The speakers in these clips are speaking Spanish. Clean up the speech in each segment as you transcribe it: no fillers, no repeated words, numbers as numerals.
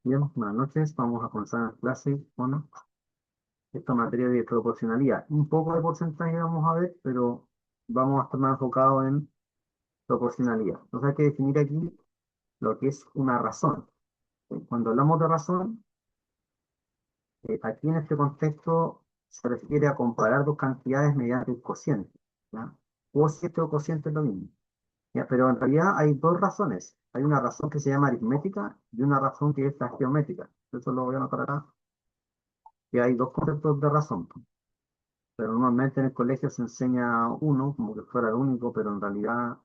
Bien, buenas noches. Vamos a comenzar la clase con esta materia de proporcionalidad. Un poco de porcentaje vamos a ver, pero vamos a estar más enfocados en proporcionalidad. Entonces hay que definir aquí lo que es una razón. Cuando hablamos de razón, aquí en este contexto se refiere a comparar dos cantidades mediante un cociente, ¿ya? Cociente o cociente es lo mismo, ¿ya? Pero en realidad hay dos razones. Hay una razón que se llama aritmética y una razón que es la geométrica. Eso lo voy a anotar acá, que hay dos conceptos de razón. Pero normalmente en el colegio se enseña uno como que fuera el único, pero en realidad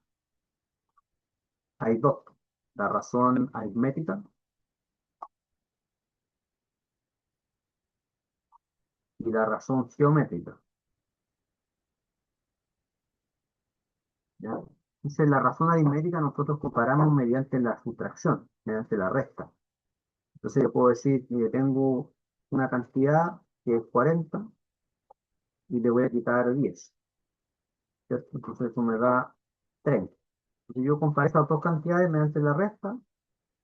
hay dos. La razón aritmética y la razón geométrica. ¿Ya? Dice, la razón aritmética nosotros comparamos mediante la sustracción, mediante la resta. Entonces yo puedo decir que tengo una cantidad que es 40 y le voy a quitar 10, ¿cierto? Entonces eso me da 30. Si yo comparo estas dos cantidades mediante la resta,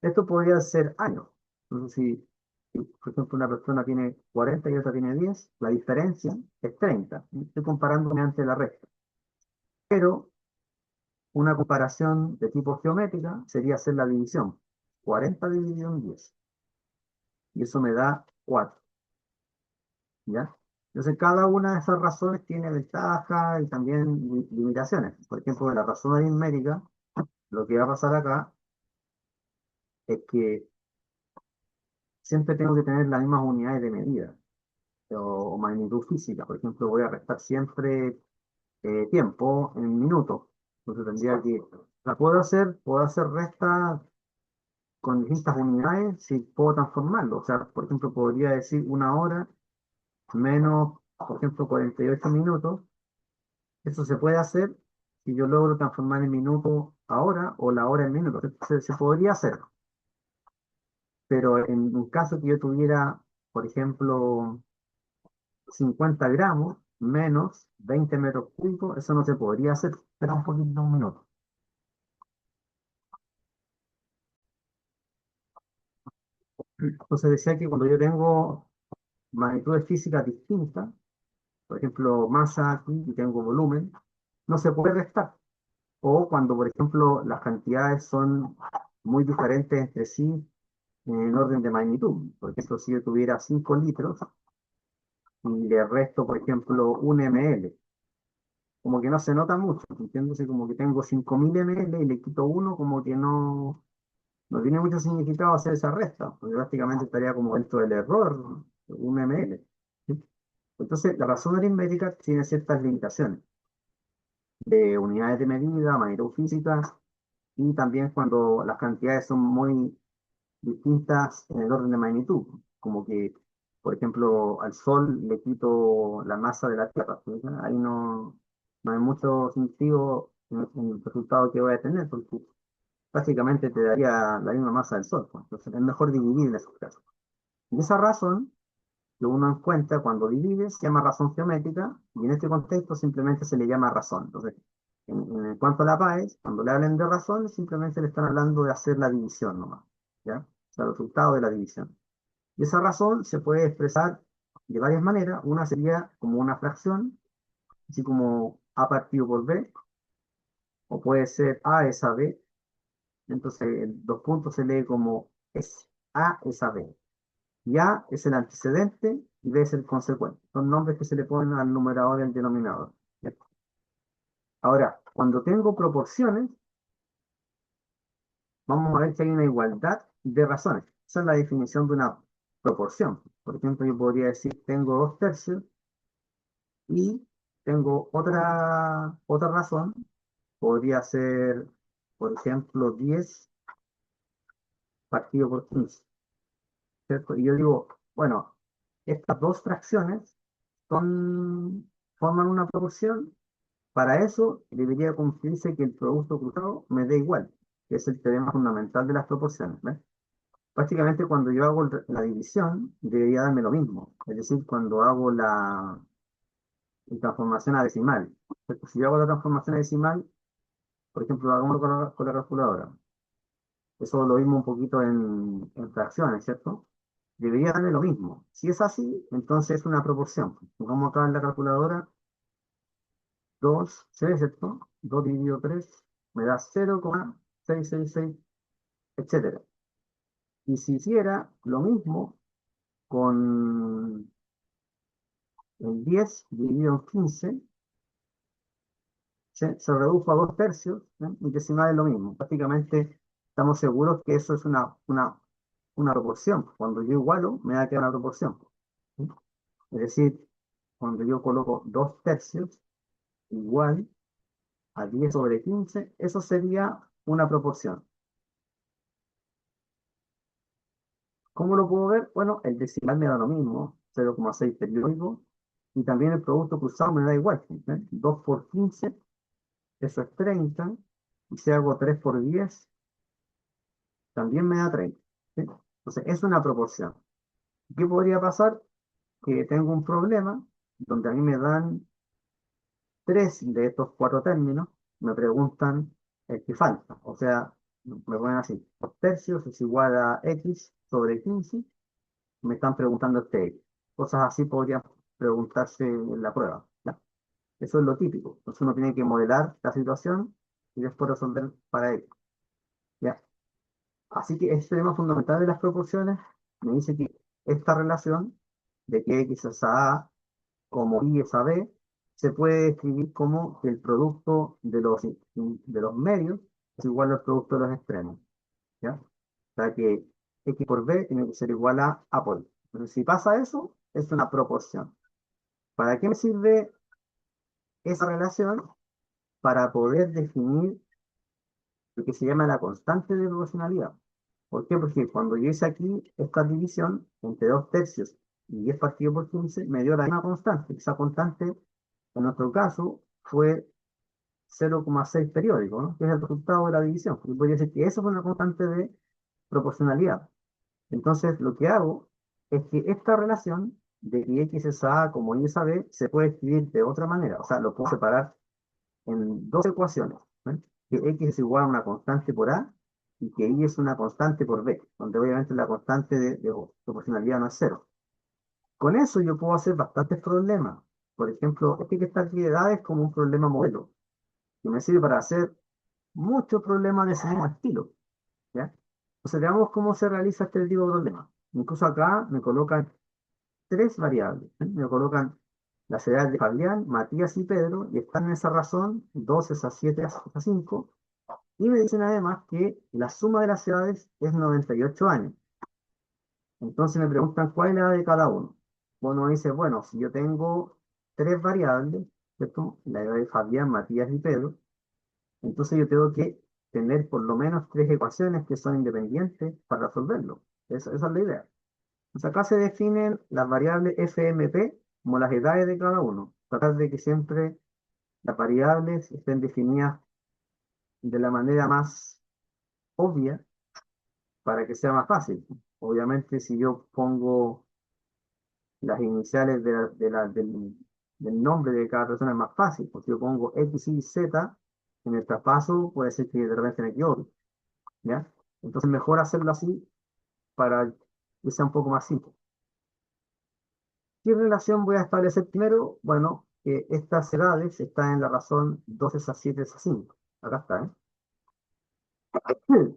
esto podría ser años. Entonces, si, por ejemplo, una persona tiene 40 y otra tiene 10, la diferencia es 30. Estoy comparando mediante la resta. Pero una comparación de tipo geométrica sería hacer la división. 40 dividido en 10. Y eso me da 4. ¿Ya? Entonces, cada una de esas razones tiene ventajas y también limitaciones. Por ejemplo, de la razón aritmética, lo que va a pasar acá es que siempre tengo que tener las mismas unidades de medida o magnitud física. Por ejemplo, voy a restar siempre tiempo en minutos. Entonces tendría que, la puedo hacer resta con distintas unidades si puedo transformarlo. O sea, por ejemplo, podría decir una hora menos, por ejemplo, 48 minutos. Eso se puede hacer si yo logro transformar el minuto a hora o la hora en minutos. Se podría hacer, pero en un caso que yo tuviera, por ejemplo, 50 gramos menos 20 metros cúbicos, eso no se podría hacer. Espera un poquito, un minuto. Entonces decía que cuando yo tengo magnitudes físicas distintas, por ejemplo, masa aquí y tengo volumen, no se puede restar. O cuando, por ejemplo, las cantidades son muy diferentes entre sí en orden de magnitud. Por ejemplo, si yo tuviera 5 litros y le resto, por ejemplo, un ml, como que no se nota mucho, ¿entiendes? Como que tengo 5000 ml y le quito uno, como que no tiene mucho significado hacer esa resta, porque prácticamente estaría como dentro del error, un ml. ¿Sí? Entonces, la razón aritmética tiene ciertas limitaciones de unidades de medida, magnitud física, y también cuando las cantidades son muy distintas en el orden de magnitud, como que, por ejemplo, al Sol le quito la masa de la Tierra, ¿sí? Ahí no hay mucho sentido en el resultado que voy a tener, porque básicamente te daría la misma masa del Sol, pues. Entonces es mejor dividir en esos casos. Y esa razón que uno encuentra cuando divide se llama razón geométrica y en este contexto simplemente se le llama razón. Entonces, en cuanto a la PAES, cuando le hablen de razón, simplemente le están hablando de hacer la división nomás, ¿ya? O sea, el resultado de la división. Y esa razón se puede expresar de varias maneras. Una sería como una fracción, así como A partido por B, o puede ser A es a B. Entonces, en dos puntos se lee como S. A es a B. Y A es el antecedente y B es el consecuente. Son nombres que se le ponen al numerador y al denominador. ¿Ya? Ahora, cuando tengo proporciones, vamos a ver que hay una igualdad de razones. Esa es la definición de una proporción. Por ejemplo, yo podría decir, tengo 2 tercios y tengo otra razón. Podría ser, por ejemplo, 10 partido por 15, ¿cierto? Y yo digo, bueno, estas dos fracciones forman una proporción. Para eso debería cumplirse que el producto cruzado me dé igual, que es el teorema fundamental de las proporciones, ¿ves? Prácticamente cuando yo hago la división, debería darme lo mismo. Es decir, cuando hago la transformación a decimal. Si yo hago la transformación a decimal, por ejemplo, hagámoslo con la calculadora. Eso lo vimos un poquito en fracciones, ¿cierto? Debería darme lo mismo. Si es así, entonces es una proporción. Vamos acá en la calculadora, 2 se ve, ¿cierto? 2 dividido 3 me da 0,666, etcétera. Y si hiciera lo mismo con el 10 dividido en 15, se redujo a 2 tercios, ¿eh? Y decimal es lo mismo. Prácticamente estamos seguros que eso es una proporción. Cuando yo igualo, me da que una proporción. ¿Sí? Es decir, cuando yo coloco 2 tercios igual a 10 sobre 15, eso sería una proporción. ¿Cómo lo puedo ver? Bueno, el decimal me da lo mismo, 0,6 periódico, y también el producto cruzado me da igual. ¿Eh? 2 por 15, eso es 30, y si hago 3 por 10, también me da 30. ¿Sí? Entonces, es una proporción. ¿Qué podría pasar? Que tengo un problema donde a mí me dan 3 de estos 4 términos, me preguntan el que falta. O sea, me ponen así, 2 tercios es igual a x sobre 15, me están preguntando este x. Cosas así podrían preguntarse en la prueba. ¿Ya? Eso es lo típico. Entonces uno tiene que modelar la situación y después resolver para ello. ¿Ya? Así que este tema fundamental de las proporciones me dice que esta relación de que x es a A como y es a B se puede escribir como que el producto de los medios es igual al producto de los extremos. ¿Ya? O sea que x por b tiene que ser igual a por b. Entonces, si pasa eso, es una proporción. ¿Para qué me sirve esa relación? Para poder definir lo que se llama la constante de proporcionalidad. ¿Por qué? Porque cuando yo hice aquí esta división entre 2 tercios y 10 partido por 15, me dio la misma constante. Esa constante, en nuestro caso, fue 0,6 periódico, ¿no? Que es el resultado de la división. Yo podría decir que eso fue una constante de proporcionalidad. Entonces, lo que hago es que esta relación de que x es a como y es a b se puede escribir de otra manera. O sea, lo puedo separar en dos ecuaciones, ¿ven? Que x es igual a una constante por a y que y es una constante por b, donde obviamente la constante de proporcionalidad no es cero. Con eso yo puedo hacer bastantes problemas. Por ejemplo, este que está aquí de edad es como un problema modelo, que me sirve para hacer muchos problemas de ese mismo estilo. ¿Ya? Entonces veamos cómo se realiza este tipo de problema. Incluso acá me colocan 3 variables. ¿Eh? Me colocan las edades de Fabián, Matías y Pedro, y están en esa razón, 2 es a 7 es a 5, y me dicen además que la suma de las edades es 98 años. Entonces me preguntan cuál es la edad de cada uno. Bueno, dice, bueno, si yo tengo 3 variables, ¿cierto? La edad de Fabián, Matías y Pedro, entonces yo tengo que tener por lo menos 3 ecuaciones que son independientes para resolverlo. Esa es la idea. Entonces acá se definen las variables FMP como las edades de cada uno. Tratar de que siempre las variables estén definidas de la manera más obvia para que sea más fácil. Obviamente, si yo pongo las iniciales del nombre de cada persona es más fácil, porque yo pongo X, Y, Z en el traspaso, puede ser que de repente me equivoque, ¿ya? Entonces, mejor hacerlo así para que sea un poco más simple. ¿Qué relación voy a establecer primero? Bueno, estas edades están en la razón 2 es a 7 es a 5. Acá está, ¿eh?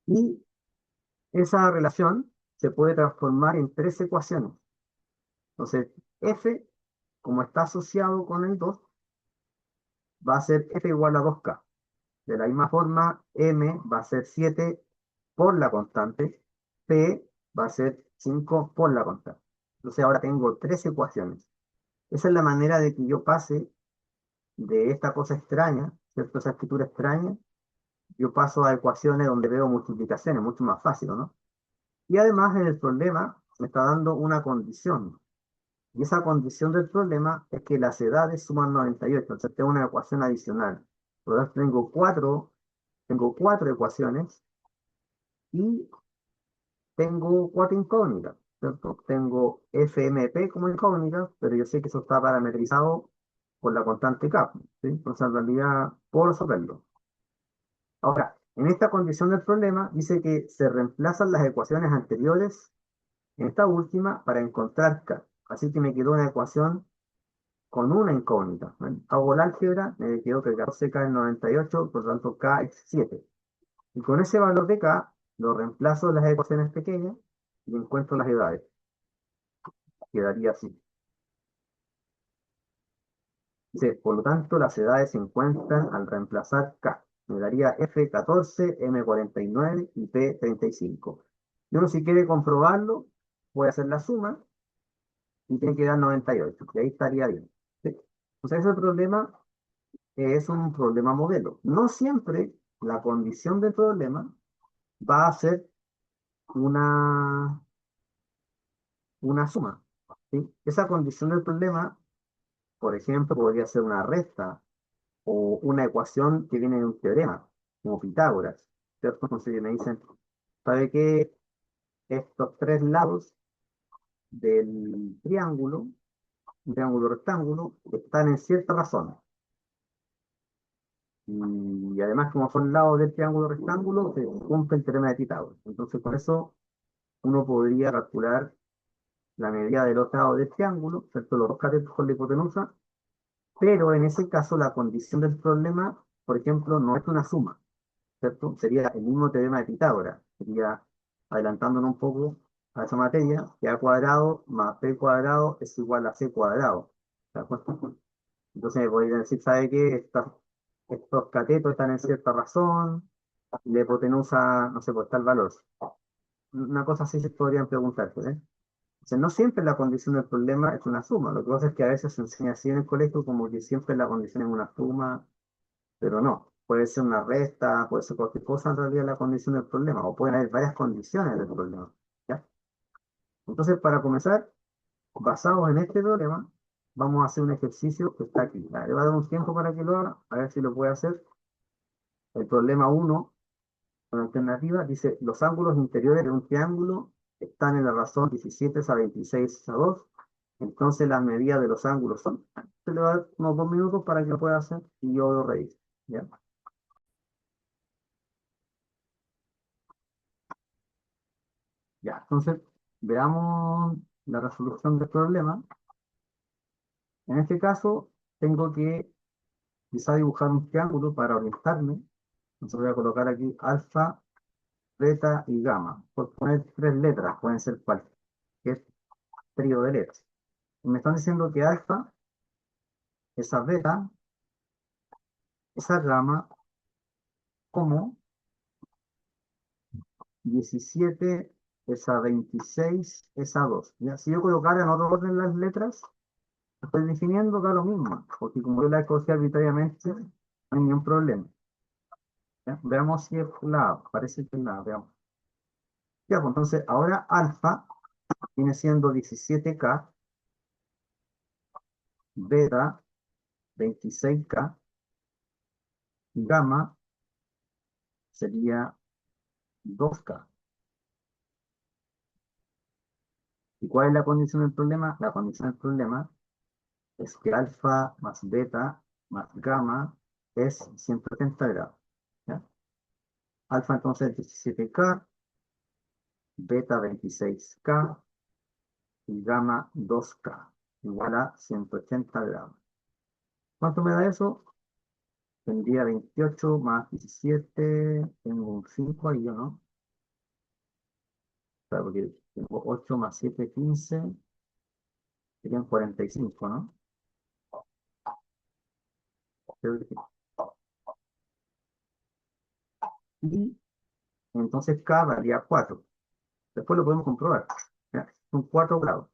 Y esa relación se puede transformar en 3 ecuaciones. Entonces, f, como está asociado con el 2, va a ser f igual a 2k. De la misma forma, m va a ser 7 por la constante, p va a ser 5 por la constante. Entonces ahora tengo 3 ecuaciones. Esa es la manera de que yo pase de esta cosa extraña, ¿cierto? Esa escritura extraña, yo paso a ecuaciones donde veo multiplicaciones, mucho más fácil, ¿no? Y además en el problema me está dando una condición. Y esa condición del problema es que las edades suman 98. Entonces tengo una ecuación adicional. Por lo tanto, tengo cuatro ecuaciones y tengo 4 incógnitas, ¿cierto? Tengo FMP como incógnita, pero yo sé que eso está parametrizado por la constante K, ¿sí? Entonces en realidad puedo resolverlo. Ahora, En esta condición del problema dice que se reemplazan las ecuaciones anteriores en esta última para encontrar K. Así que me quedó una ecuación con una incógnita. ¿Ven? Hago la álgebra, me quedó que 14K es 98, por lo tanto K es 7. Y con ese valor de K lo reemplazo en las ecuaciones pequeñas y encuentro las edades. Quedaría así. Dice, por lo tanto, las edades se encuentran al reemplazar K. Me daría F14, M49 y P35. Y uno si quiere comprobarlo, puede hacer la suma y tiene que dar 98. Y ahí estaría bien. ¿Sí? O sea, ese problema es un problema modelo. No siempre la condición del problema va a ser una, una suma. ¿Sí? Esa condición del problema, por ejemplo, podría ser una resta o una ecuación que viene de un teorema, como Pitágoras, ¿cierto? Entonces me dicen, ¿sabe qué? Estos tres lados del triángulo, un triángulo rectángulo, están en cierta razón. Y además, como son lados del triángulo rectángulo, se cumple el teorema de Pitágoras. Entonces, con eso uno podría calcular la medida de los lados del triángulo, ¿cierto? Los dos catetos con la hipotenusa, pero en ese caso la condición del problema, por ejemplo, no es una suma, ¿cierto? Sería el mismo teorema de Pitágoras, sería, adelantándonos un poco a esa materia, que a cuadrado más b cuadrado es igual a c cuadrado. ¿De acuerdo? Entonces me podría decir, ¿sabe qué? Estos catetos están en cierta razón, la hipotenusa, no sé, por tal valor. Una cosa así se podrían preguntarse, ¿eh? O sea, no siempre la condición del problema es una suma. Lo que pasa es que a veces se enseña así en el colegio como que siempre la condición es una suma, pero no. Puede ser una resta, puede ser cualquier cosa en realidad la condición del problema, o pueden haber varias condiciones del problema. ¿Ya? Entonces, para comenzar, basados en este problema, vamos a hacer un ejercicio que está aquí. Le voy a dar un tiempo para que lo haga, a ver si lo puede hacer. El problema uno, con alternativa, dice, los ángulos interiores de un triángulo están en la razón 17 a 26 a 2. Entonces las medidas de los ángulos son. Se le va a dar unos 2 minutos para que lo pueda hacer y yo lo reviso. ¿Ya? Ya, entonces veamos la resolución del problema. En este caso, tengo que quizá dibujar un triángulo para orientarme. Entonces voy a colocar aquí alfa, beta y gamma. Por poner tres letras, pueden ser cualquier trío de letras. Y me están diciendo que alfa, esa beta, esa gamma, como 17 esa 26 esa 2. ¿Ya? Si yo colocara en otro orden las letras, estoy definiendo da lo mismo, porque como yo la escogí arbitrariamente, no hay ningún problema. ¿Ya? Veamos si es la A, parece que es la A, veamos. Ya, pues entonces ahora alfa viene siendo 17K, beta 26K, gamma sería 2K. ¿Y cuál es la condición del problema? La condición del problema es que alfa más beta más gamma es 180 grados. ¿Ya? Alfa entonces 17K, beta 26K y gamma 2K, igual a 180 grados. ¿Cuánto me da eso? Tendría 28 más 17, tengo un 5 ahí, ¿o no? Claro, porque tengo 8 más 7, 15, serían 45, ¿no? Creo que- Y entonces K valía 4. Después lo podemos comprobar. ¿Ya? Son 4 grados.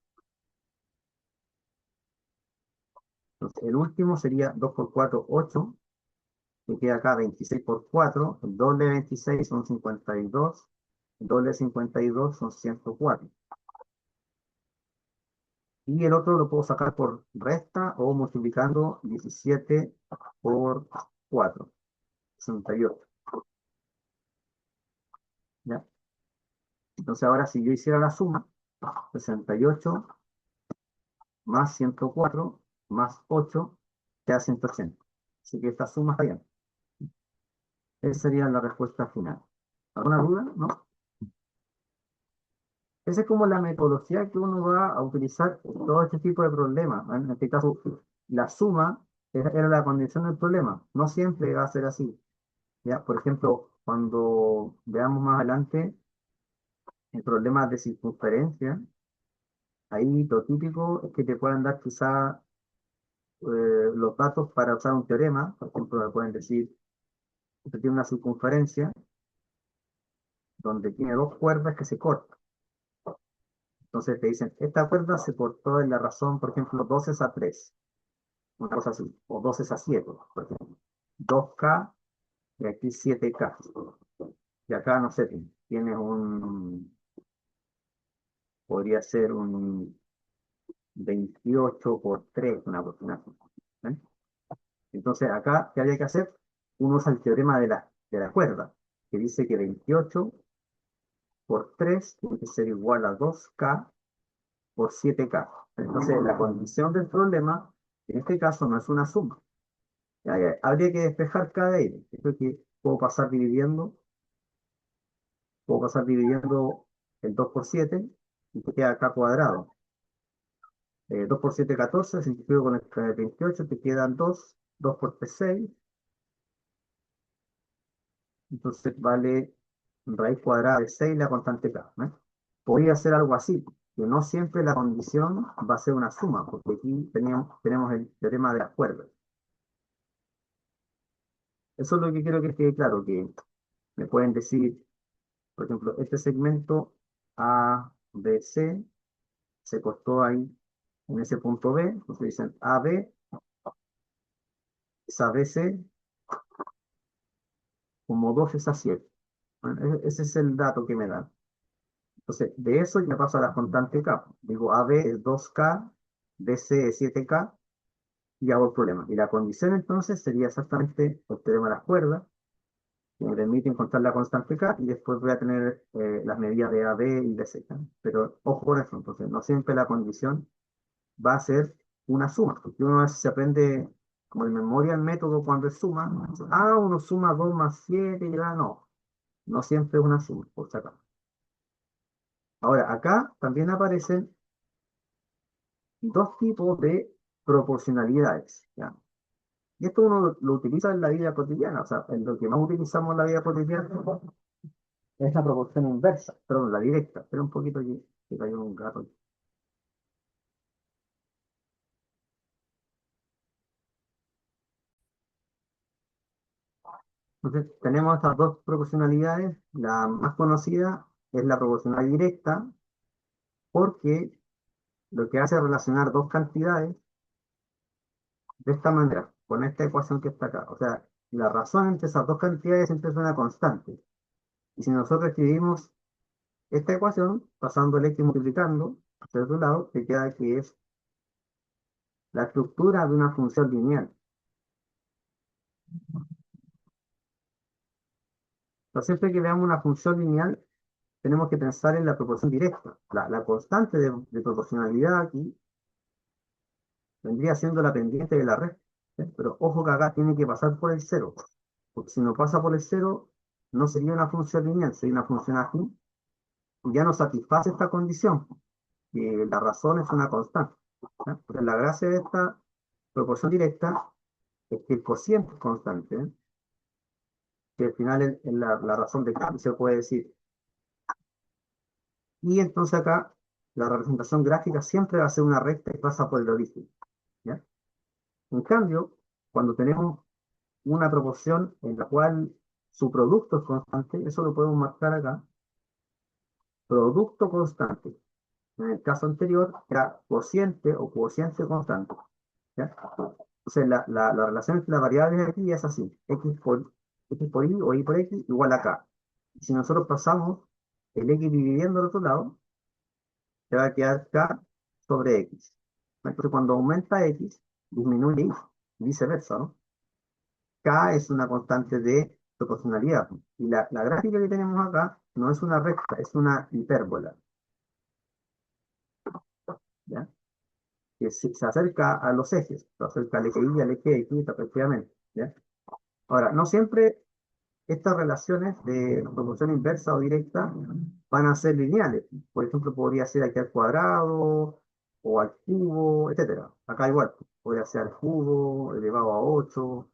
Entonces, el último sería 2 por 4, 8. Me queda acá 26 por 4. El doble de 26 son 52. El doble de 52 son 104. Y el otro lo puedo sacar por resta o multiplicando 17 por 4. 68. ¿Ya? Entonces ahora si yo hiciera la suma, 68 más 104 más 8 queda 180. Así que esta suma está bien. Esa sería la respuesta final. ¿Alguna duda? ¿No? Esa es como la metodología que uno va a utilizar en todo este tipo de problemas. En este caso, la suma era la condición del problema. No siempre va a ser así. ¿Ya? Por ejemplo, cuando veamos más adelante el problema de circunferencia, ahí lo típico es que te puedan dar quizá los datos para usar un teorema. Por ejemplo, me pueden decir que tiene una circunferencia donde tiene dos cuerdas que se cortan. Entonces te dicen, esta cuerda se cortó en la razón, por ejemplo, 12 a 3, una cosa así, o 12 a 7, por ejemplo. 2K y aquí 7K. Y acá, no sé, tienes podría ser un 28 por 3, una cuestión así. ¿Eh? Entonces acá, ¿qué había que hacer? Uno usa el teorema de la cuerda, que dice que 28 por 3 tiene que ser igual a 2K por 7K. Entonces, la condición del problema, en este caso, no es una suma. Habría que despejar cada ello. Esto es que puedo pasar dividiendo el 2 por 7 y te queda acá cuadrado. 2 por 7, 14, simplifico con el 28, te quedan 2, 2 por 3, 6, entonces vale raíz cuadrada de 6 la constante k, ¿no? Podría ser algo así, que no siempre la condición va a ser una suma, porque aquí tenemos el teorema de las cuerdas. Eso es lo que quiero que quede claro, que me pueden decir, por ejemplo, este segmento A, B, C se cortó ahí en ese punto B, entonces dicen AB es ABC como 2 es A7. Bueno, ese es el dato que me dan. Entonces, de eso ya paso a la constante K. Digo, AB es 2K, BC es 7K, y hago el problema. Y la condición entonces sería exactamente el teorema de las cuerdas, que me permite encontrar la constante K, y después voy a tener las medidas de AB y BC. ¿No? Pero ojo con eso, entonces, no siempre la condición va a ser una suma, porque uno a veces se aprende como en memoria el método cuando es suma. Uno suma 2 más 7 y ya no. No siempre es una suma, por si acaso. Ahora, acá también aparecen dos tipos de proporcionalidades, ¿ya? Y esto uno lo utiliza en la vida cotidiana, o sea, en lo que más utilizamos en la vida cotidiana es la proporción inversa, perdón, la directa. Pero un poquito aquí, que cayó un gato. Entonces, tenemos estas dos proporcionalidades. La más conocida es la proporcional directa, porque lo que hace es relacionar dos cantidades de esta manera, con esta ecuación que está acá. O sea, la razón entre esas dos cantidades siempre es una constante. Y si nosotros escribimos esta ecuación, pasando el x multiplicando hacia otro lado, te queda que es la estructura de una función lineal. Entonces, siempre que veamos una función lineal, tenemos que pensar en la proporción directa. La constante de proporcionalidad aquí vendría siendo la pendiente de la red. ¿Sí? Pero ojo que acá tiene que pasar por el cero. Porque si no pasa por el cero, no sería una función lineal, sería una función afín. Y ya no satisface esta condición, que la razón es una constante. ¿Ya? Entonces, la gracia de esta proporción directa es que el cociente es constante, ¿eh? Que al final es la razón de cambio, se puede decir. Y entonces acá la representación gráfica siempre va a ser una recta y pasa por el origen. ¿Ya? En cambio, cuando tenemos una proporción en la cual su producto es constante, eso lo podemos marcar acá, producto constante. En el caso anterior era cociente o cociente constante. ¿Ya? Entonces la relación entre las variables aquí es así, x por y o y por x igual a k. Si nosotros pasamos el x dividiendo al otro lado, te va a quedar k sobre x. Entonces cuando aumenta x, disminuye y viceversa, ¿no? K es una constante de proporcionalidad. Y la gráfica que tenemos acá no es una recta, es una hipérbola. ¿Ya? Que se acerca a los ejes, se acerca al eje Y, al eje X, respectivamente. ¿Ya? Ahora, no siempre estas relaciones de proporción inversa o directa van a ser lineales. Por ejemplo, podría ser aquí al cuadrado o al cubo, etcétera. Acá igual, podría ser al cubo elevado a 8,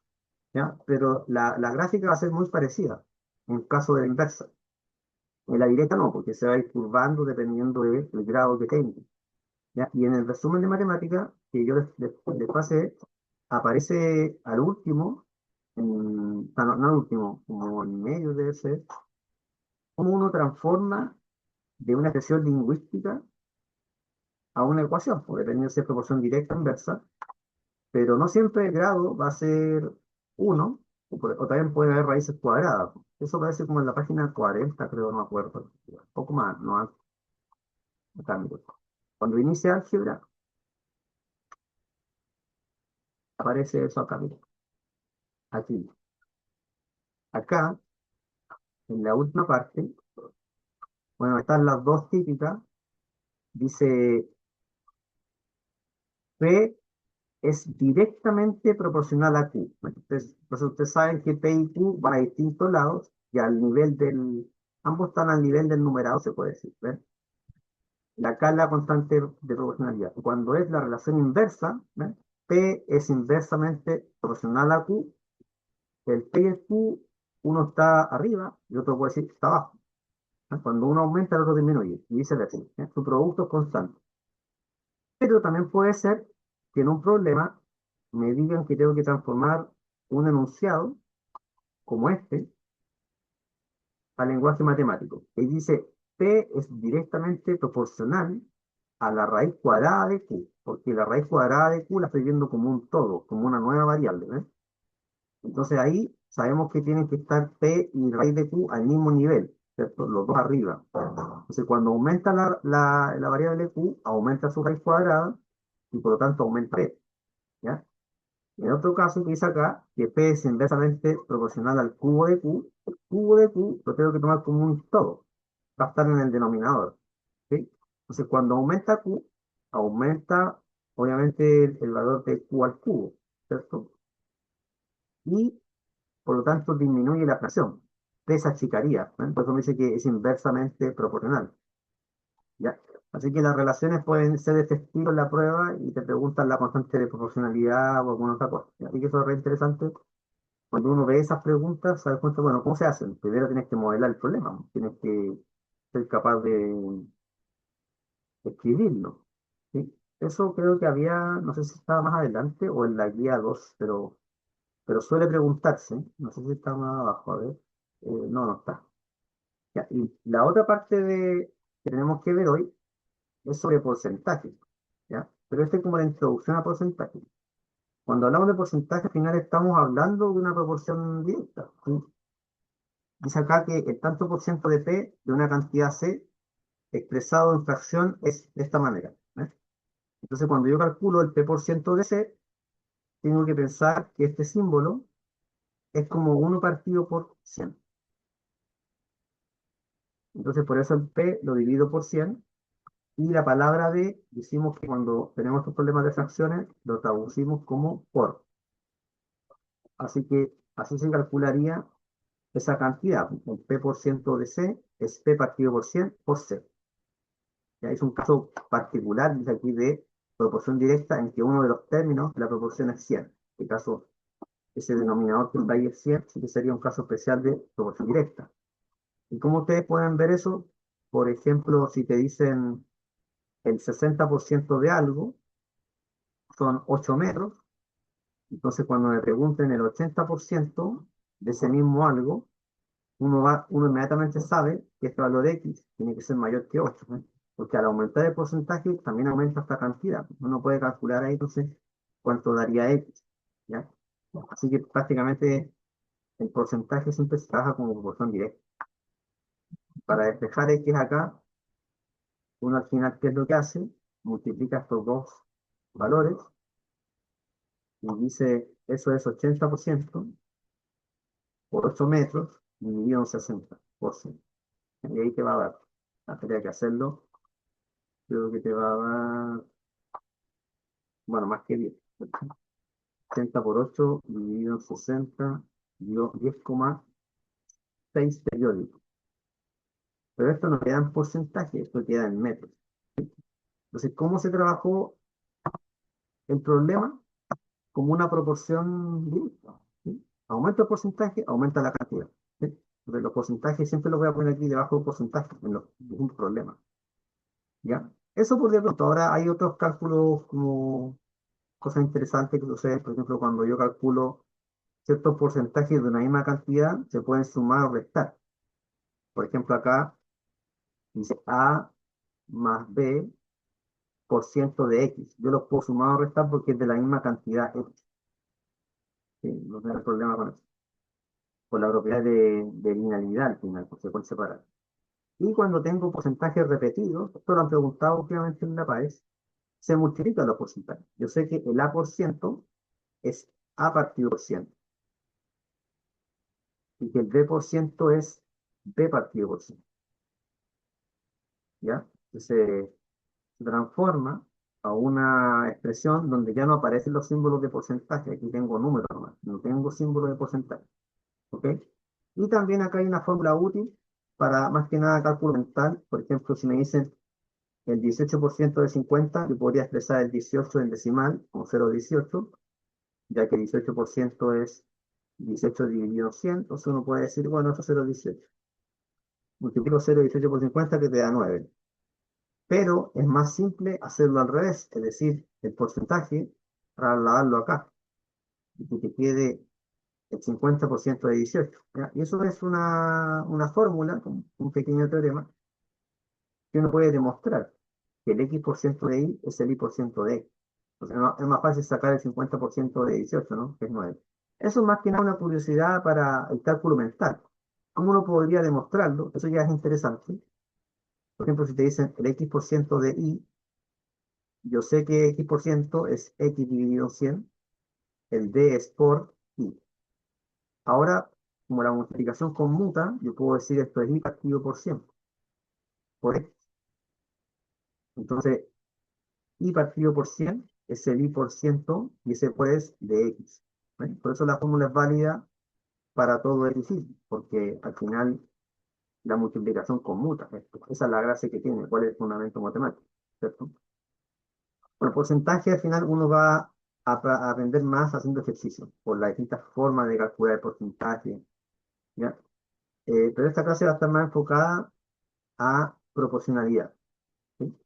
¿ya? Pero la gráfica va a ser muy parecida en caso de la inversa. En la directa no, porque se va a ir curvando dependiendo del grado que tenga. ¿Ya? Y en el resumen de matemática que yo les pasé, aparece al último, no al último, como en medio debe ser, cómo uno transforma de una expresión lingüística a una ecuación, pues, dependiendo si es proporción directa o inversa, pero no siempre el grado va a ser uno, o también puede haber raíces cuadradas. Eso aparece como en la página 40, creo, no me acuerdo. Un poco más, no acá, mire. Cuando inicia álgebra, aparece eso acá, mire. Aquí. Acá, en la última parte, bueno, están las dos típicas. Dice, P es directamente proporcional a Q. Entonces ustedes saben que P y Q van a distintos lados y al nivel ambos están al nivel del numerado, se puede decir. ¿Ven? Acá es la constante de proporcionalidad. Cuando es la relación inversa, ¿ven? P es inversamente proporcional a Q. El P y el Q, uno está arriba y otro puede decir está abajo. ¿Eh? Cuando uno aumenta, el otro disminuye y viceversa. ¿Eh? Su producto es constante. Pero también puede ser que en un problema me digan que tengo que transformar un enunciado como este a lenguaje matemático. Y dice, P es directamente proporcional a la raíz cuadrada de Q, porque la raíz cuadrada de Q la estoy viendo como un todo, como una nueva variable. ¿Ves? Entonces ahí sabemos que tienen que estar P y raíz de Q al mismo nivel, ¿cierto? Los dos arriba. Entonces cuando aumenta la variable Q, aumenta su raíz cuadrada y por lo tanto aumenta P. ¿Ya? En otro caso que dice acá, que P es inversamente proporcional al cubo de Q, el cubo de Q lo tengo que tomar como un todo, va a estar en el denominador. ¿Sí? Entonces, cuando aumenta Q, aumenta obviamente el valor de Q al cubo, ¿cierto? Y por lo tanto disminuye la fracción. P se achicaría, ¿eh? Por eso me dice que es inversamente proporcional. ¿Ya? Así que las relaciones pueden ser de este estilo en la prueba y te preguntan la constante de proporcionalidad o alguna otra cosa. Así que eso es re interesante. Cuando uno ve esas preguntas, se da cuenta, bueno, ¿cómo se hacen? Primero tienes que modelar el problema, tienes que ser capaz de escribirlo. ¿Sí? Eso creo que había, no sé si estaba más adelante o en la guía 2, pero suele preguntarse, no sé si está más abajo, a ver. No, no está. Ya, y la otra parte que tenemos que ver hoy es sobre porcentaje, ¿ya? Pero este es como la introducción a porcentaje. Cuando hablamos de porcentaje, al final estamos hablando de una proporción directa. ¿Sí? Dice acá que el tanto por ciento de P de una cantidad C expresado en fracción es de esta manera. ¿Eh? Entonces, cuando yo calculo el P por ciento de C, tengo que pensar que este símbolo es como uno partido por 100. Entonces, por eso el P lo divido por 100. Y la palabra D, decimos que cuando tenemos estos problemas de fracciones, lo traducimos como por. Así que así se calcularía esa cantidad. El P por ciento de C es P partido por 100 por C. Ya es un caso particular, dice aquí, de proporción directa en que uno de los términos, la proporción es 100. En este caso, ese denominador que está ahí es 100, sí que sería un caso especial de proporción directa. ¿Y cómo ustedes pueden ver eso? Por ejemplo, si te dicen el 60% de algo son 8 metros, entonces cuando me pregunten el 80% de ese mismo algo, uno inmediatamente sabe que este valor X tiene que ser mayor que 8, ¿eh? Porque al aumentar el porcentaje también aumenta esta cantidad. Uno puede calcular ahí entonces cuánto daría X, ¿ya? Así que prácticamente el porcentaje siempre se trabaja como proporción directa. Para despejar X acá, uno al final, ¿qué es lo que hace? Multiplica estos dos valores y dice, eso es 80% por 8 metros dividido en 60%. Y ahí te va a dar. Habría que hacerlo. Creo que te va a dar, bueno, más que 10. 80 por 8 dividido en 60 dio 10,6. 6 periódicos. Pero esto no queda en porcentaje, esto queda en metros. Entonces, ¿cómo se trabajó el problema? Como una proporción directa, ¿sí? Aumenta el porcentaje, aumenta la cantidad, ¿sí? Entonces, los porcentajes siempre los voy a poner aquí debajo del porcentaje, en los distintos problemas, ¿ya? Eso por de pronto. Ahora hay otros cálculos como cosas interesantes que suceden, por ejemplo, cuando yo calculo ciertos porcentajes de una misma cantidad, se pueden sumar o restar. Por ejemplo, acá dice A más B por ciento de X. Yo los puedo sumar o restar porque es de la misma cantidad X. ¿Sí? No tengo problema con eso. Por la propiedad de linealidad al final, pues se pueden separar. Y cuando tengo porcentajes repetidos, esto lo han preguntado últimamente en la PAES, se multiplican los porcentajes. Yo sé que el A por ciento es A partido por ciento y que el B por ciento es B partido por ciento, ¿ya? Entonces se transforma a una expresión donde ya no aparecen los símbolos de porcentaje. Aquí tengo números nomás, no tengo símbolos de porcentaje. ¿Ok? Y también acá hay una fórmula útil para más que nada cálculo mental. Por ejemplo, si me dicen el 18% de 50, yo podría expresar el 18 en decimal como 0,18, ya que 18% es 18 dividido 100, entonces uno puede decir, bueno, eso es 0,18. Multiplico 0,18 por 50 que te da 9. Pero es más simple hacerlo al revés, es decir, el porcentaje, trasladarlo acá, y que te quede el 50% de 18, ¿ya? Y eso es una fórmula, un pequeño teorema, que uno puede demostrar que el X% de Y es el Y% de X. O sea, es más fácil sacar el 50% de 18, ¿no? Que es 9. Eso es más que nada una curiosidad para el cálculo mental. ¿Cómo uno podría demostrarlo? Eso ya es interesante. Por ejemplo, si te dicen el X% de Y, yo sé que X% es X dividido 100, el D es por Y. Ahora, como la multiplicación conmuta, yo puedo decir esto es Y partido por 100, por X. Entonces, Y partido por 100 es el Y por ciento y ese pues de X. ¿Ven? Por eso la fórmula es válida para todo X, porque al final la multiplicación conmuta esto. Esa es la gracia que tiene, cuál es el fundamento matemático, ¿cierto? Bueno, porcentaje al final uno va a aprender más haciendo ejercicio, por las distintas formas de calcular el porcentaje, ¿ya? Pero esta clase va a estar más enfocada a proporcionalidad, ¿sí?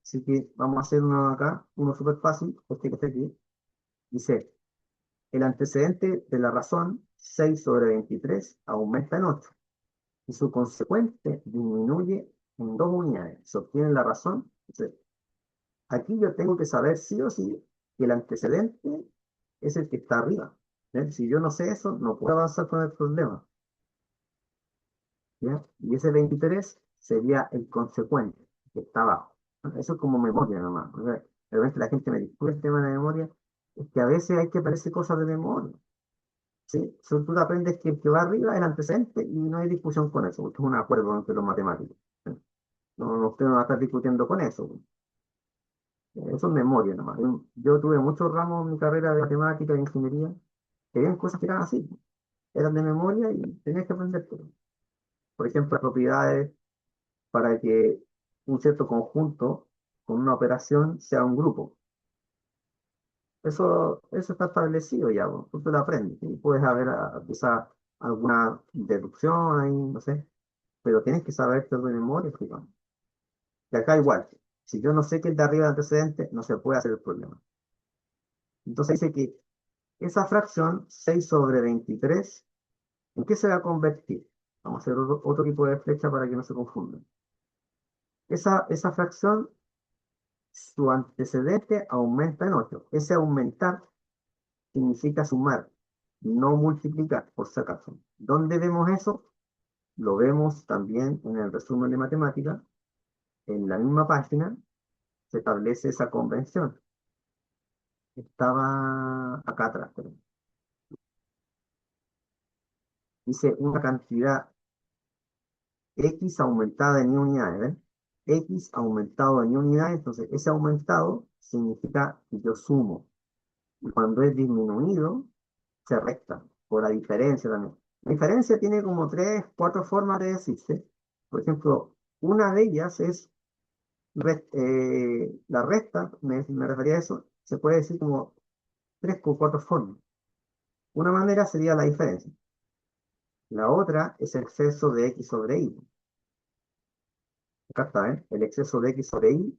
Así que vamos a hacer uno acá, uno súper fácil, este que está aquí. Dice, el antecedente de la razón, 6 sobre 23 aumenta en 8 y su consecuente disminuye en 2 unidades. Se obtiene la razón. Entonces, aquí yo tengo que saber sí o sí que el antecedente es el que está arriba. ¿Ven? Si yo no sé eso, no puedo avanzar con el problema. ¿Ya? Y ese 23 sería el consecuente, que está abajo. Eso es como memoria nomás. O sea, de repente la gente me discute el tema de la memoria, es que a veces hay que aprender cosas de memoria. ¿Sí? Solo tú aprendes que el que va arriba es el antecedente y no hay discusión con eso, porque es un acuerdo entre los matemáticos. ¿Sí? No, usted no va a estar discutiendo con eso. Eso es memoria nomás. Yo tuve muchos ramos en mi carrera de matemática e ingeniería, que eran cosas que eran así, eran de memoria y tenías que aprender todo. Por ejemplo, propiedades para que un cierto conjunto con una operación sea un grupo. Eso está establecido ya, vos, tú te lo aprendes. Y puedes haber quizá alguna deducción ahí, no sé, pero tienes que saber todo de memoria, digamos. Y acá igual, si yo no sé que el de arriba es antecedente, no se puede hacer el problema. Entonces dice que esa fracción, 6 sobre 23, ¿en qué se va a convertir? Vamos a hacer otro tipo de flecha para que no se confundan. Esa fracción, su antecedente aumenta en 8. Ese aumentar significa sumar, no multiplicar, por si acaso. ¿Dónde vemos eso? Lo vemos también en el resumen de matemática. En la misma página se establece esa convención. Estaba acá atrás, pero dice una cantidad X aumentada en unidades, ¿ven? X aumentado en unidades, entonces ese aumentado significa que yo sumo. Y cuando es disminuido, se resta, por la diferencia también. La diferencia tiene como tres, cuatro formas de decirse. Por ejemplo, una de ellas es la resta, me refería a eso, se puede decir como tres o cuatro formas. Una manera sería la diferencia. La otra es el exceso de x sobre y. Acá está, ¿eh? El exceso de x sobre y.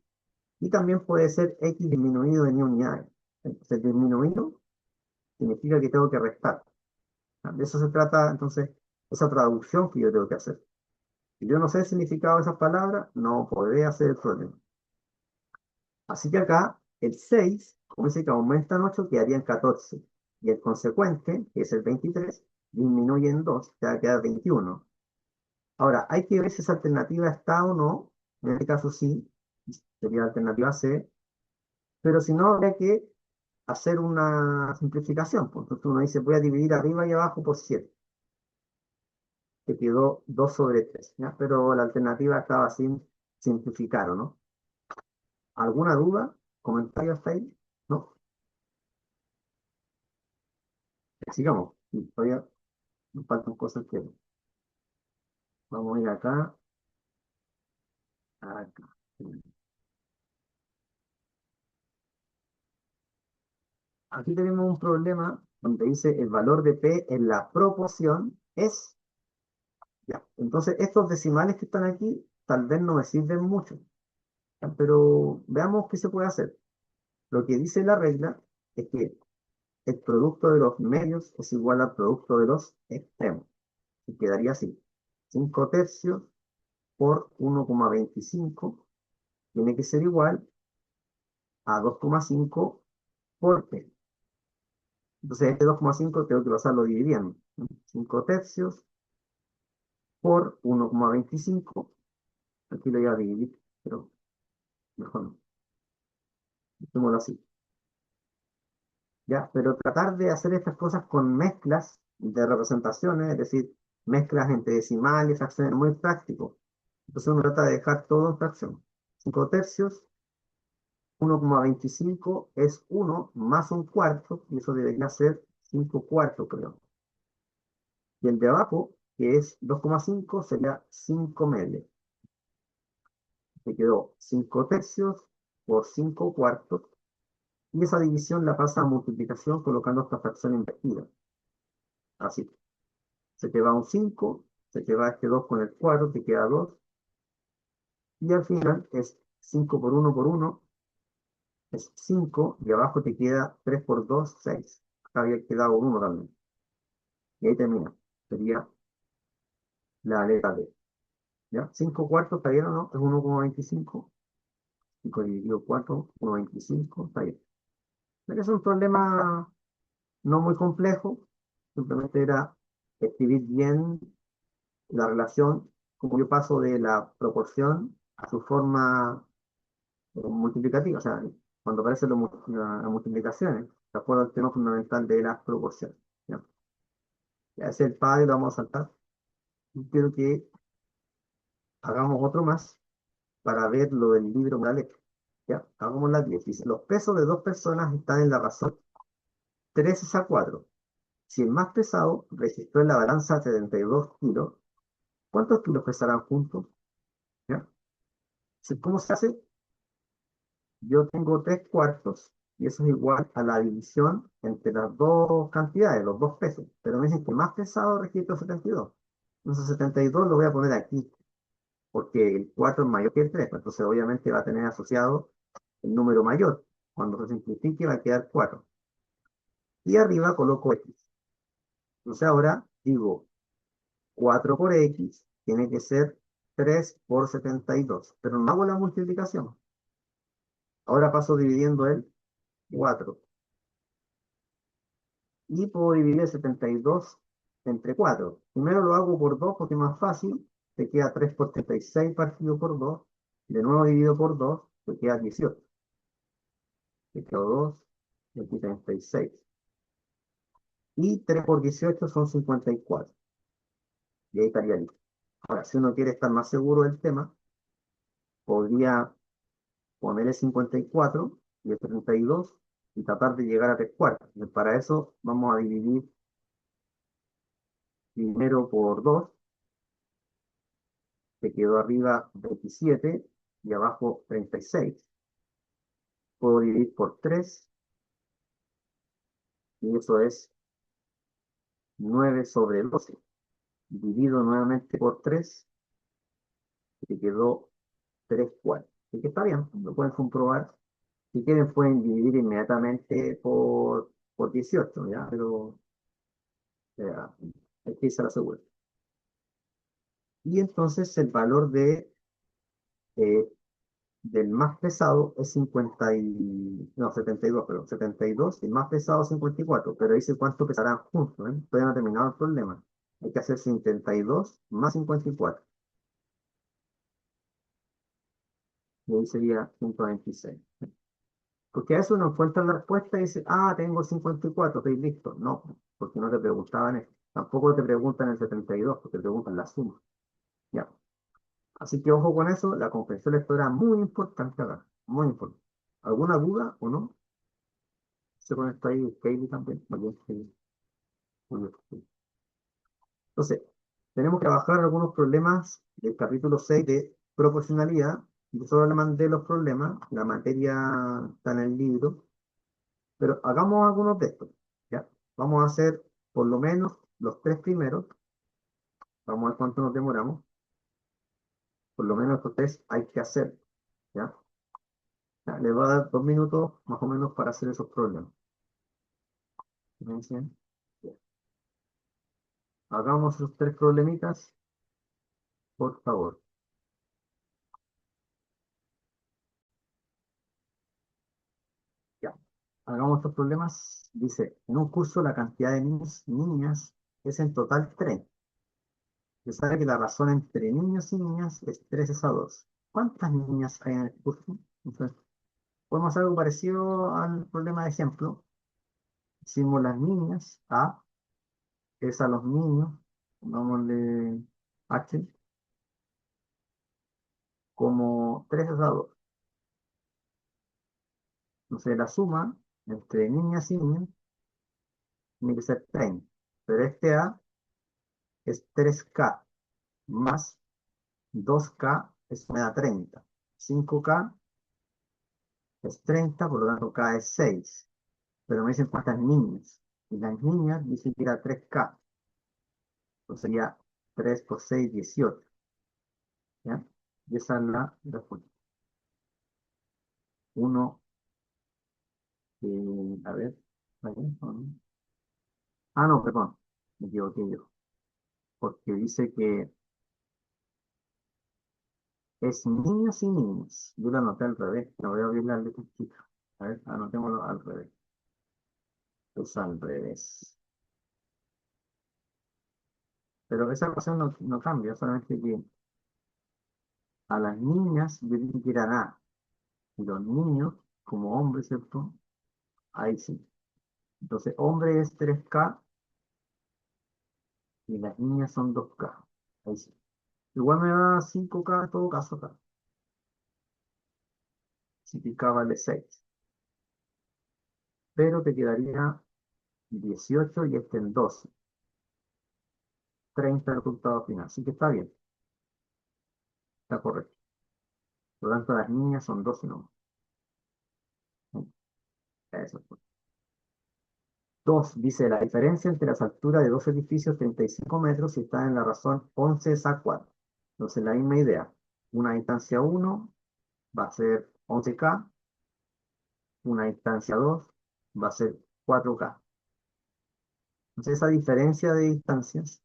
Y también puede ser x disminuido en y unidades. Entonces, disminuido significa que tengo que restar. De eso se trata, entonces, esa traducción que yo tengo que hacer. Si yo no sé el significado de esas palabras, no podré hacer el problema. Así que acá, el 6 como dice que aumenta en 8, quedaría en 14. Y el consecuente, que es el 23 disminuye en 2, ya queda 21. Ahora, hay que ver si esa alternativa está o no. En este caso sí, sería la alternativa C. Pero si no, habría que hacer una simplificación, pues. Entonces uno dice, voy a dividir arriba y abajo por 7. Que quedó 2 sobre 3, ¿ya? Pero la alternativa estaba sin simplificar, ¿o no? ¿Alguna duda? ¿Comentario hasta ahí? ¿No? Sigamos. Sí, todavía me faltan cosas que... Vamos a ir acá. Acá. Aquí tenemos un problema donde dice el valor de P en la proporción es... Ya. Entonces, estos decimales que están aquí tal vez no me sirven mucho, ¿ya? Pero veamos qué se puede hacer. Lo que dice la regla es que el producto de los medios es igual al producto de los extremos. Y quedaría así. 5 tercios por 1,25 tiene que ser igual a 2,5 por P. Entonces, este 2,5 tengo que pasarlo dividiendo. 5 tercios por 1,25. Aquí lo voy a dividir, pero mejor no. Dejémoslo así. ¿Ya? Pero tratar de hacer estas cosas con mezclas de representaciones, es decir, mezclas entre decimales, fracciones, muy práctico. Entonces uno trata de dejar todo en fracción. 5 tercios, 1,25 es 1 más un cuarto, y eso debería ser 5 cuartos, creo. Y el de abajo, que es 2,5, sería 5 medios. Me quedó 5 tercios por 5 cuartos, y esa división la pasa a multiplicación colocando esta fracción invertida. Así. Se te va un 5, se te va este 2 con el 4, te queda 2, y al final es 5 por uno, es 5, y abajo te queda 3 por 2, 6. Acá había quedado un 1 también. Y ahí termina. Sería la letra D. ¿Ya? 5 cuartos, ¿está bien o no? Es 1,25. 5 dividido 4, 1,25, está bien. Pero es un problema no muy complejo, simplemente era escribir bien la relación, como yo paso de la proporción a su forma multiplicativa, o sea, cuando aparecen las multiplicaciones, de acuerdo al tema fundamental de las proporciones. ¿Ya? Ya ese es el padre, lo vamos a saltar. Y quiero que hagamos otro más para ver lo del libro Moraleja. ¿Ya? Hagamos la 10. Dice, los pesos de dos personas están en la razón 3 a 4. Si el más pesado registró en la balanza 72 kilos, ¿cuántos kilos pesarán juntos? ¿Ya? ¿Cómo se hace? Yo tengo 3 cuartos y eso es igual a la división entre las dos cantidades, los dos pesos. Pero me dicen que más pesado registro 72. Entonces 72 lo voy a poner aquí, porque el 4 es mayor que el 3, pues. Entonces obviamente va a tener asociado el número mayor. Cuando se simplifique va a quedar 4. Y arriba coloco x. Entonces ahora digo 4 por x tiene que ser 3 por 72. Pero no hago la multiplicación. Ahora paso dividiendo el 4. Y puedo dividir el 72 entre 4. Primero lo hago por 2 porque es más fácil. Te queda 3 por 36 partido por 2. De nuevo dividido por 2, te queda 18. Te quedó 2, y aquí 36. Y 3 por 18 son 54. Y ahí estaría listo. Ahora, si uno quiere estar más seguro del tema, podría poner el 54 y el 32 y tratar de llegar a 3 cuartos. Y para eso vamos a dividir primero por 2, te quedó arriba 27 y abajo 36. Puedo dividir por 3 y eso es 9/12. Divido nuevamente por 3 y te quedó 3/4. Así que está bien, lo pueden comprobar. Si quieren pueden dividir inmediatamente por 18, ¿ya? Pero hay que irse a la segura. Y entonces el valor eh, del más pesado es 72, pero 72, y el más pesado 54, pero dice cuánto pesarán juntos, ¿eh? Todavía no ha terminado el problema. Hay que hacer 72 más 54, y ahí sería 126. Porque a eso uno encuentra la respuesta y dice, ah, tengo 54, estoy listo. No, porque no te preguntaban eso. Tampoco te preguntan el 72, porque te preguntan la suma. Ya. Así que ojo con eso, la comprensión lectora es muy importante acá, muy importante. ¿Alguna duda o no? Se conecta ahí Katie también. Muy bien, Katie. Muy bien, Katie. Entonces, tenemos que trabajar algunos problemas del capítulo 6 de proporcionalidad. Yo solo le mandé los problemas, la materia está en el libro, pero hagamos algunos de estos, ¿ya? Vamos a hacer por lo menos los tres primeros, vamos a ver cuánto nos demoramos, por lo menos estos tres hay que hacer, ¿ya? Ya, le voy a dar 2 minutos más o menos para hacer esos problemas. ¿Me dicen? Ya. Hagamos esos tres problemitas, por favor. Ya. Hagamos estos problemas. Dice, en un curso la cantidad de niños y niñas es en total 3. Se sabe que la razón entre niños y niñas es 3:2. ¿Cuántas niñas hay en el curso? Entonces, podemos hacer algo parecido al problema de ejemplo. Hicimos las niñas, A es a los niños, pongámosle H, como 3:2. Entonces la suma entre niñas y niños tiene que ser 30. Pero este A es 3K más 2K eso me da 30. 5K es 30, por lo tanto K es 6. Pero me dicen cuántas niñas. Y las niñas dicen que era 3K. Entonces sería 3 por 6, 18. ¿Ya? Y esa es la respuesta. Uno, a ver, ¿vale? ¿O no? Ah, no, perdón, me equivoqué yo. Porque dice que es niños y niñas. Yo la anoté al revés. No voy a abrir la letra chica. A ver, anotémoslo al revés. Es al revés. Pero esa ecuación no cambia, solamente que a las niñas yo dije que eran A. Y los niños, como hombres, ¿cierto? Ahí sí. Entonces, hombre es 3K y las niñas son 2K. Ahí sí. Igual me da 5K en todo caso acá. Si K vale 6. Pero te quedaría 18 y este en 12. 30 el resultado final. Así que está bien, está correcto. Por lo tanto, las niñas son 12 no. Eso fue. 2 dice la diferencia entre las alturas de dos edificios 35 metros y está en la razón 11 es a 4. Entonces, la misma idea. Una distancia 1 va a ser 11K, una distancia 2 va a ser 4K. Entonces, esa diferencia de distancias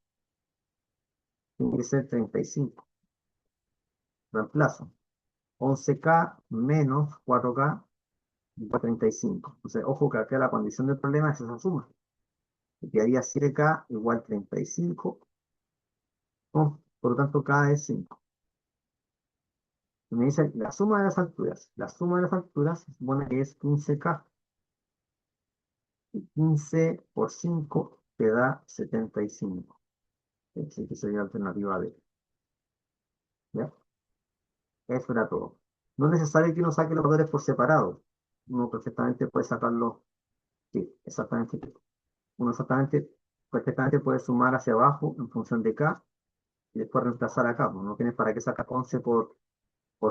tiene que ser 35. Reemplazo. 11K menos 4K igual a 35. Entonces, ojo que acá la condición del problema es esa suma. Y quedaría 7K igual 35. Oh, por lo tanto, K es 5. Y me dice la suma de las alturas. La suma de las alturas se supone que es 15K. Y 15 por 5 te da 75. Así que sería la alternativa D. ¿Ya? Eso era todo. No es necesario que uno saque los valores por separado. Uno perfectamente puede sacarlo. Sí, exactamente. Uno exactamente perfectamente puedes sumar hacia abajo en función de k y después reemplazar acá, pues. No tienes para qué sacar 11 por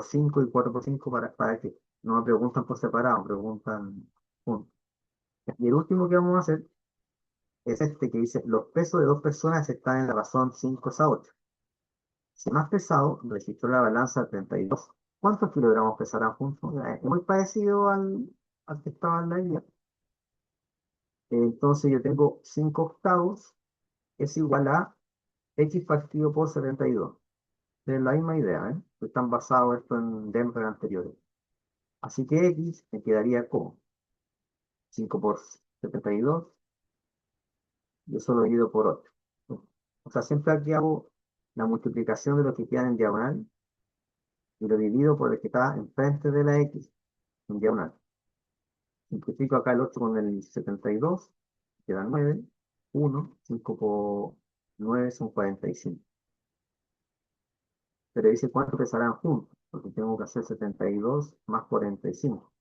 5 y 4 por 5 para qué. No me preguntan por separado, me preguntan juntos. Y el último que vamos a hacer es este que dice, los pesos de dos personas están en la razón 5 a 8. Si más pesado, registró la balanza 32. ¿Cuántos kilogramos pesarán juntos? Es muy parecido al que estaba en la guía. Entonces yo tengo 5 octavos es igual a x partido por 72. Es la misma idea, ¿eh? Están basados esto en Denver anteriores. Así que x me quedaría como 5 por 72, yo solo dividido por 8. O sea, siempre aquí hago la multiplicación de lo que queda en diagonal y lo divido por el que está enfrente de la x en diagonal. Simplifico acá el 8 con el 72, queda 9, 1, 5 por 9 son 45. Pero dice cuánto pesarán juntos, porque tengo que hacer 72 más 45.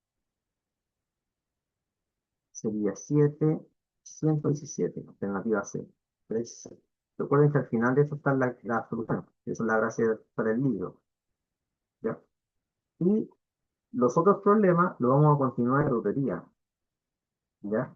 Sería 7, 117, alternativa C. 3. Recuerden que al final de esto está la solución. Esa es la gracia para el libro. ¿Ya? Y los otros problemas los vamos a continuar en rutería. ¿Ya?